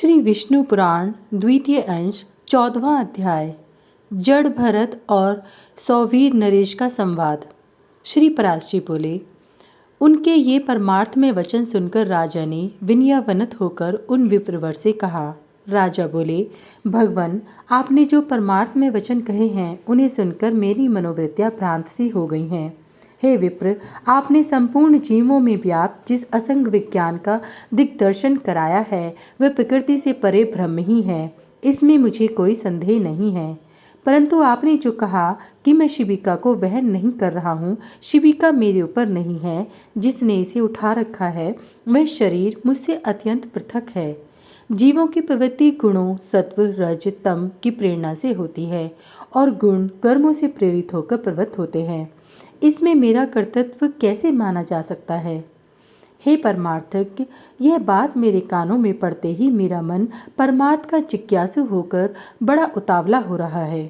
श्री विष्णु पुराण द्वितीय अंश 14वां अध्याय जड़ भरत और सौवीर नरेश का संवाद। श्री पराशर बोले, उनके ये परमार्थ में वचन सुनकर राजा ने विनयावनत होकर उन विप्रवर से कहा। राजा बोले, भगवन, आपने जो परमार्थ में वचन कहे हैं उन्हें सुनकर मेरी मनोवृत्तियाँ भ्रांत सी हो गई हैं। हे विप्र, आपने संपूर्ण जीवों में व्याप्त जिस असंग विज्ञान का दिग्दर्शन कराया है वह प्रकृति से परे ब्रह्म ही है, इसमें मुझे कोई संदेह नहीं है। परंतु आपने जो कहा कि मैं शिविका को वहन नहीं कर रहा हूँ, शिविका मेरे ऊपर नहीं है, जिसने इसे उठा रखा है वह शरीर मुझसे अत्यंत पृथक है। जीवों की प्रवृत्ति गुणों सत्व रज तम की प्रेरणा से होती है और गुण कर्मों से प्रेरित होकर प्रवृत्त होते हैं। इसमें मेरा कर्तृत्व कैसे माना जा सकता है? हे परमार्थज्ञ, यह बात मेरे कानों में पड़ते ही मेरा मन परमार्थ का जिज्ञासु होकर बड़ा उतावला हो रहा है।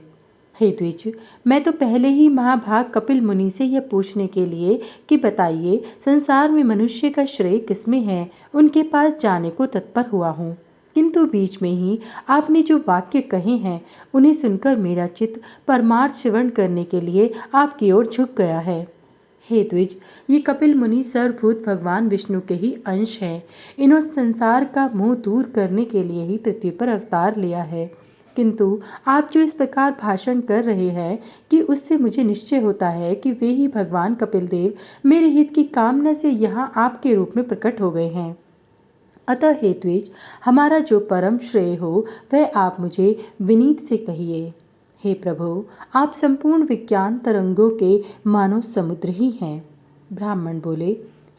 हे द्विज, मैं तो पहले ही महाभाग कपिल मुनि से यह पूछने के लिए कि बताइए संसार में मनुष्य का श्रेय किसमें है, उनके पास जाने को तत्पर हुआ हूँ। किंतु बीच में ही आपने जो वाक्य कहे हैं उन्हें सुनकर मेरा चित्त परमार्थ श्रवण करने के लिए आपकी ओर झुक गया है। हे द्विज, ये कपिल मुनि सर्वभूत भगवान विष्णु के ही अंश हैं। इन्होंने संसार का मोह दूर करने के लिए ही पृथ्वी पर अवतार लिया है। किंतु आप जो इस प्रकार भाषण कर रहे हैं कि उससे मुझे निश्चय होता है कि वे ही भगवान कपिल देव मेरे हित की कामना से यहाँ आपके रूप में प्रकट हो गए हैं। अतः हे द्विज, हमारा जो परम श्रेय हो वह आप मुझे विनीत से कहिए। हे प्रभु, आप संपूर्ण विज्ञान तरंगों के मानो समुद्र ही हैं। ब्राह्मण बोले,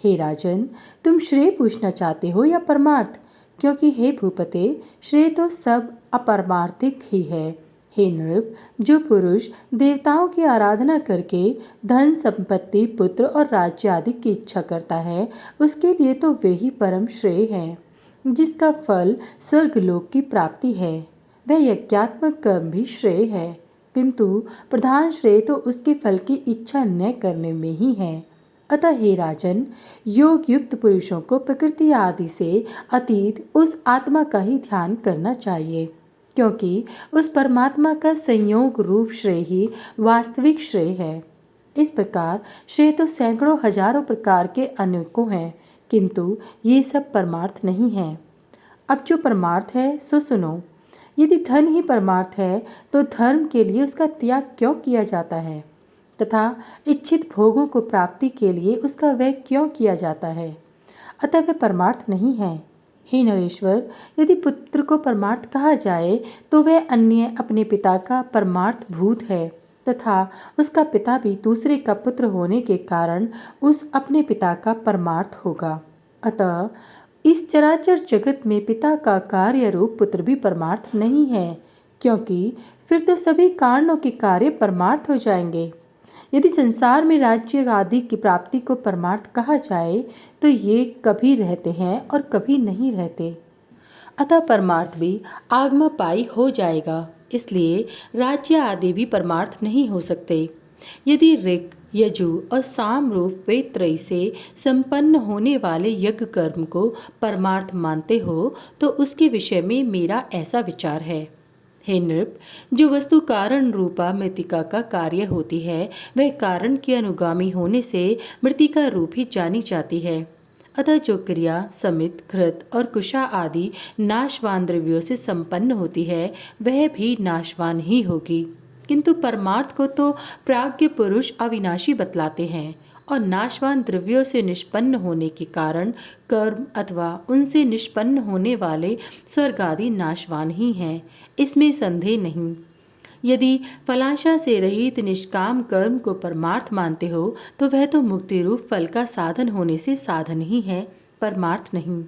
हे राजन, तुम श्रेय पूछना चाहते हो या परमार्थ? क्योंकि हे भूपते, श्रेय तो सब अपरमार्थिक ही है। हे नृप, जो पुरुष देवताओं की आराधना करके धन संपत्ति पुत्र और राज्य आदि की इच्छा करता है, उसके लिए तो वे ही परम श्रेय है, जिसका फल स्वर्गलोक की प्राप्ति है। वह यज्ञात्मक कर्म भी श्रेय है, किंतु प्रधान श्रेय तो उसके फल की इच्छा न करने में ही है। अतः हे राजन, योग युक्त पुरुषों को प्रकृति आदि से अतीत उस आत्मा का ही ध्यान करना चाहिए, क्योंकि उस परमात्मा का संयोग रूप श्रेय ही वास्तविक श्रेय है। इस प्रकार श्रेय तो सैकड़ों हजारों प्रकार के अनेकों हैं, किंतु ये सब परमार्थ नहीं है। अब जो परमार्थ है सो सुनो। यदि धन ही परमार्थ है तो धर्म के लिए उसका त्याग क्यों किया जाता है तथा इच्छित भोगों को प्राप्ति के लिए उसका व्यय क्यों किया जाता है? अतः वह परमार्थ नहीं है। हे नरेश्वर, यदि पुत्र को परमार्थ कहा जाए तो वह अन्य अपने पिता का परमार्थ भूत है तथा उसका पिता भी दूसरे का पुत्र होने के कारण उस अपने पिता का परमार्थ होगा। अतः इस चराचर जगत में पिता का कार्य रूप पुत्र भी परमार्थ नहीं है, क्योंकि फिर तो सभी कारणों के कार्य परमार्थ हो जाएंगे। यदि संसार में राज्य आदि की प्राप्ति को परमार्थ कहा जाए तो ये कभी रहते हैं और कभी नहीं रहते। अतः परमार्थ भी आगमपाई हो जाएगा, इसलिए राज्य आदि भी परमार्थ नहीं हो सकते। यदि ऋक् यजु और साम रूप वेद त्रयी से संपन्न होने वाले यज्ञ कर्म को परमार्थ मानते हो तो उसके विषय में मेरा ऐसा विचार है। हे नृप, जो वस्तु कारण रूपा मृतिका का कार्य होती है वह कारण के अनुगामी होने से मृतिका रूप ही जानी जाती है। अतः जो क्रिया समित घृत और कुशा आदि नाशवान द्रव्यों से संपन्न होती है वह भी नाशवान ही होगी। किंतु परमार्थ को तो प्राज्ञ पुरुष अविनाशी बतलाते हैं और नाशवान द्रव्यों से निष्पन्न होने के कारण कर्म अथवा उनसे निष्पन्न होने वाले स्वर्ग आदि नाशवान ही हैं, इसमें संदेह नहीं। यदि फलाशा से रहित निष्काम कर्म को परमार्थ मानते हो तो वह तो मुक्ति रूप फल का साधन होने से साधन ही है, परमार्थ नहीं।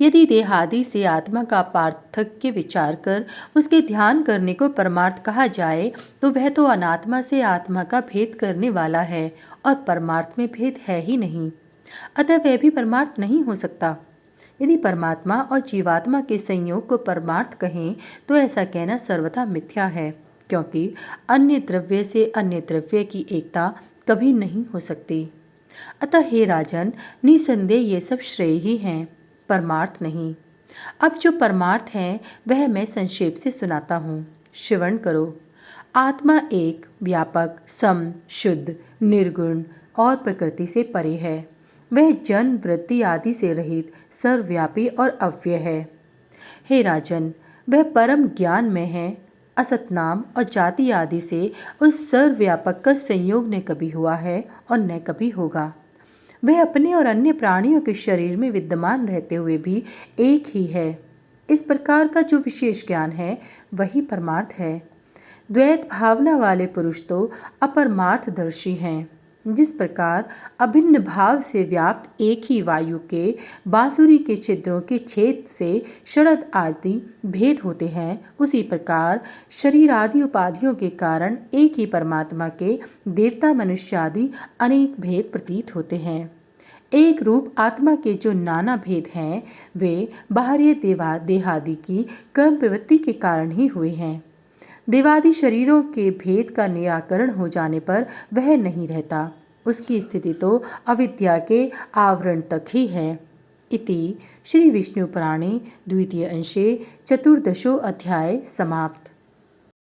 यदि देहादि से आत्मा का पार्थक्य विचार कर उसके ध्यान करने को परमार्थ कहा जाए तो वह तो अनात्मा से आत्मा का भेद करने वाला है और परमार्थ में भेद है ही नहीं। अतः वह भी परमार्थ नहीं हो सकता। यदि परमात्मा और जीवात्मा के संयोग को परमार्थ कहें तो ऐसा कहना सर्वथा मिथ्या है, क्योंकि अन्य द्रव्य से अन्य द्रव्य की एकता कभी नहीं हो सकती। अतः हे राजन, निसंदेह ये सब श्रेय ही हैं, परमार्थ नहीं। अब जो परमार्थ है वह मैं संक्षेप से सुनाता हूँ, श्रवण करो। आत्मा एक व्यापक, सम, शुद्ध, निर्गुण और प्रकृति से परे है। वह जन्म, वृत्ति आदि से रहित, सर्वव्यापी और अव्यय है। हे राजन, वह परम ज्ञान में है। असत नाम और जाति आदि से उस सर्वव्यापक का संयोग न कभी हुआ है और न कभी होगा। वह अपने और अन्य प्राणियों के शरीर में विद्यमान रहते हुए भी एक ही है। इस प्रकार का जो विशेष ज्ञान है वही परमार्थ है। द्वैत भावना वाले पुरुष तो अपरमार्थदर्शी हैं। जिस प्रकार अभिन्न भाव से व्याप्त एक ही वायु के बांसुरी के छिद्रों के छेद से षडद आदि भेद होते हैं, उसी प्रकार शरीर आदि उपाधियों के कारण एक ही परमात्मा के देवता, मनुष्य आदि अनेक भेद प्रतीत होते हैं। एक रूप आत्मा के जो नाना भेद हैं वे बाहरी देहादि की कर्म प्रवृत्ति के कारण ही हुए हैं। देवादि शरीरों के भेद का निराकरण हो जाने पर वह नहीं रहता। उसकी स्थिति तो अविद्या के आवरण तक ही है। इति श्री विष्णु पुराणे द्वितीय अंशे चतुर्दशो अध्याय समाप्त।